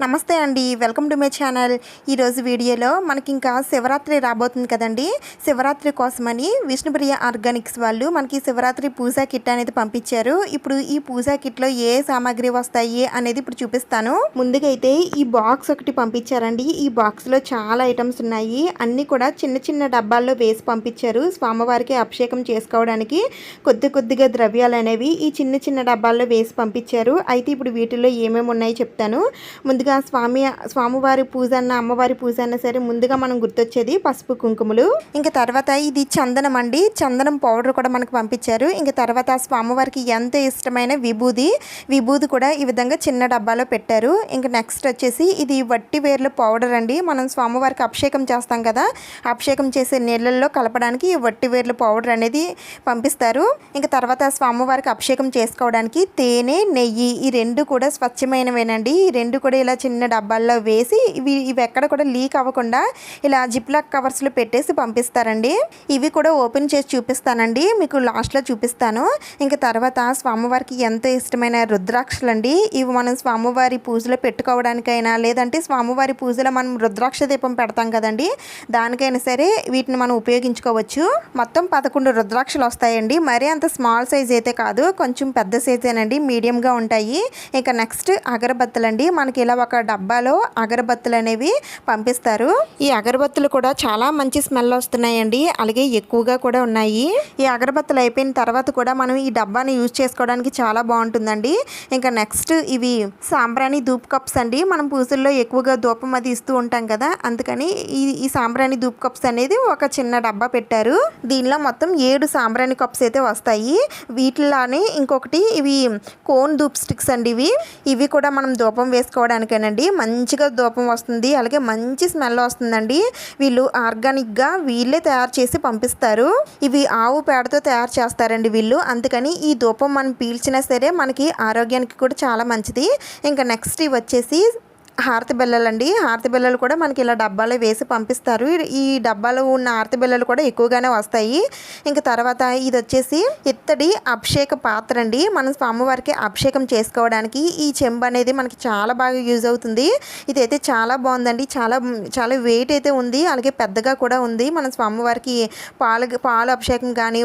నమస్తే అండి, welcome to my channel. ఈరోజు వీడియోలో మనకి ఇంకా శివరాత్రి రాబోతుంది కదండి. శివరాత్రి కోసమని విష్ణుప్రియ ఆర్గానిక్స్ వాళ్ళు మనకి శివరాత్రి పూజా కిట్ అనేది పంపించారు. ఇప్పుడు ఈ పూజా కిట్లో ఏ సామాగ్రి వస్తాయి అనేది ఇప్పుడు చూపిస్తాను. ముందుగా అయితే ఈ బాక్స్ ఒకటి పంపించారండి. ఈ బాక్స్లో చాలా ఐటమ్స్ ఉన్నాయి. అన్నీ కూడా చిన్న చిన్న డబ్బాల్లో వేసి పంపించారు. స్వామివారికి అభిషేకం చేసుకోవడానికి కొద్దిగా ద్రవ్యాలు అనేవి ఈ చిన్న చిన్న డబ్బాల్లో వేసి పంపించారు. అయితే ఇప్పుడు వీటిలో ఏమేమి ఉన్నాయో చెప్తాను. ముందుగా స్వామివారి పూజ అన్న అమ్మవారి పూజ అన్న సరే ముందుగా మనం గుర్తొచ్చేది పసుపు కుంకుమలు. ఇంకా తర్వాత ఇది చందనం అండి. చందనం పౌడర్ కూడా మనకు పంపించారు. ఇంకా తర్వాత స్వామివారికి ఎంతో ఇష్టమైన విభూది కూడా ఈ విధంగా చిన్న డబ్బాలో పెట్టారు. ఇంకా నెక్స్ట్ వచ్చేసి ఇది వట్టి వేర్ల పౌడర్ అండి. మనం స్వామివారికి అభిషేకం చేస్తాం కదా, అభిషేకం చేసే నీళ్ళల్లో కలపడానికి ఈ వట్టి వేర్ల పౌడర్ అనేది పంపిస్తారు. ఇంకా తర్వాత స్వామివారికి అభిషేకం చేసుకోవడానికి తేనె, నెయ్యి ఈ రెండు కూడా స్వచ్ఛమైనవేనండి. ఈ రెండు కూడా ఇలా చిన్న డబ్బాల్లో వేసి ఇవి ఎక్కడ కూడా లీక్ అవ్వకుండా ఇలా జిప్లాక్ కవర్స్లో పెట్టేసి పంపిస్తారండి. ఇవి కూడా ఓపెన్ చేసి చూపిస్తానండి, మీకు లాస్ట్లో చూపిస్తాను. ఇంకా తర్వాత స్వామివారికి ఎంతో ఇష్టమైన రుద్రాక్షలు అండి. ఇవి మనం స్వామివారి పూజలో పెట్టుకోవడానికైనా లేదంటే స్వామివారి పూజలో మనం రుద్రాక్ష దీపం పెడతాం కదండి, దానికైనా సరే వీటిని మనం ఉపయోగించుకోవచ్చు. మొత్తం 11 రుద్రాక్షలు వస్తాయండి. మరీ అంత స్మాల్ సైజ్ అయితే కాదు, కొంచెం పెద్ద సైజేనండి, మీడియంగా ఉంటాయి. ఇంకా నెక్స్ట్ అగరబత్తులు అండి. మనకి ఇలా ఒక డబ్బాలో అగరబత్తులు అనేవి పంపిస్తారు. ఈ అగరబత్తులు కూడా చాలా మంచి స్మెల్ వస్తున్నాయండి, అలాగే ఎక్కువగా కూడా ఉన్నాయి. ఈ అగరబత్తులు అయిపోయిన తర్వాత కూడా మనం ఈ డబ్బాని యూజ్ చేసుకోవడానికి చాలా బాగుంటుందండి. ఇంకా నెక్స్ట్ ఇవి సాంబ్రాణి ధూప్ కప్స్ అండి. మనం పూజల్లో ఎక్కువగా ధూపం అది ఇస్తూ ఉంటాం కదా, అందుకని ఈ సాంబ్రాణి ధూప్ కప్స్ అనేది ఒక చిన్న డబ్బా పెట్టారు. దీనిలో మొత్తం 7 సాంబ్రాణి కప్స్ అయితే వస్తాయి. వీటిలానే ఇంకొకటి ఇవి కోన్ ధూప్ స్టిక్స్ అండి. ఇవి కూడా మనం ధూపం వేసుకోవడానికేనండి. మంచిగా ధూపం వస్తుంది, అలాగే మంచి స్మెల్ వస్తుందండి. వీళ్ళు ఆర్గానిక్గా వీళ్ళే తయారు చేసి పంపిస్తారు. ఇవి ఆవు పేడతో తయారు చేస్తారండి వీళ్ళు, అందుకని ఈ ధూపం మనం పీల్చినా సరే మనకి ఆరోగ్యానికి కూడా చాలా మంచిది. ఇంకా నెక్స్ట్ ఇవి వచ్చేసి హారతి బిళ్ళలు అండి. హారతి బిళ్ళలు కూడా మనకి ఇలా డబ్బాలో వేసి పంపిస్తారు. ఈ డబ్బాలో ఉన్న హారతి బిళ్ళలు కూడా ఎక్కువగానే వస్తాయి. ఇంకా తర్వాత ఇది వచ్చేసి ఇత్తడి అభిషేక పాత్ర అండి. మనం స్వామివారికి అభిషేకం చేసుకోవడానికి ఈ చెంబు అనేది మనకి చాలా బాగా యూజ్ అవుతుంది. ఇదైతే చాలా బాగుందండి, చాలా వెయిట్ అయితే ఉంది, అలాగే పెద్దగా కూడా ఉంది. మన స్వామివారికి పాలు అభిషేకం కానీ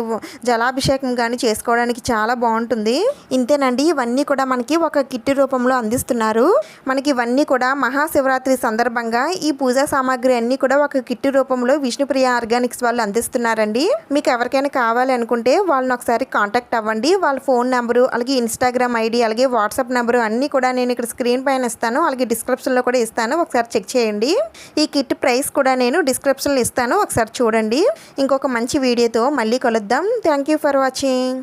జలాభిషేకం కానీ చేసుకోవడానికి చాలా బాగుంటుంది. ఇంతేనండి, ఇవన్నీ కూడా మనకి ఒక కిట్ రూపంలో అందిస్తున్నారు. మనకి ఇవన్నీ కూడా మహాశివరాత్రి సందర్భంగా ఈ పూజా సామాగ్రి అన్నీ కూడా ఒక కిట్ రూపంలో విష్ణుప్రియ ఆర్గానిక్స్ వాళ్ళు అందిస్తున్నారండి. మీకు ఎవరికైనా కావాలి అనుకుంటే వాళ్ళని ఒకసారి కాంటాక్ట్ అవ్వండి. వాళ్ళ ఫోన్ నెంబరు, అలాగే ఇన్స్టాగ్రామ్ ఐడి, అలాగే వాట్సాప్ నెంబరు అన్నీ కూడా నేను ఇక్కడ స్క్రీన్ పైన ఇస్తాను, అలాగే డిస్క్రిప్షన్లో కూడా ఇస్తాను, ఒకసారి చెక్ చేయండి. ఈ కిట్ ప్రైస్ కూడా నేను డిస్క్రిప్షన్లో ఇస్తాను, ఒకసారి చూడండి. ఇంకొక మంచి వీడియోతో మళ్ళీ కలుద్దాం. Thank you for watching.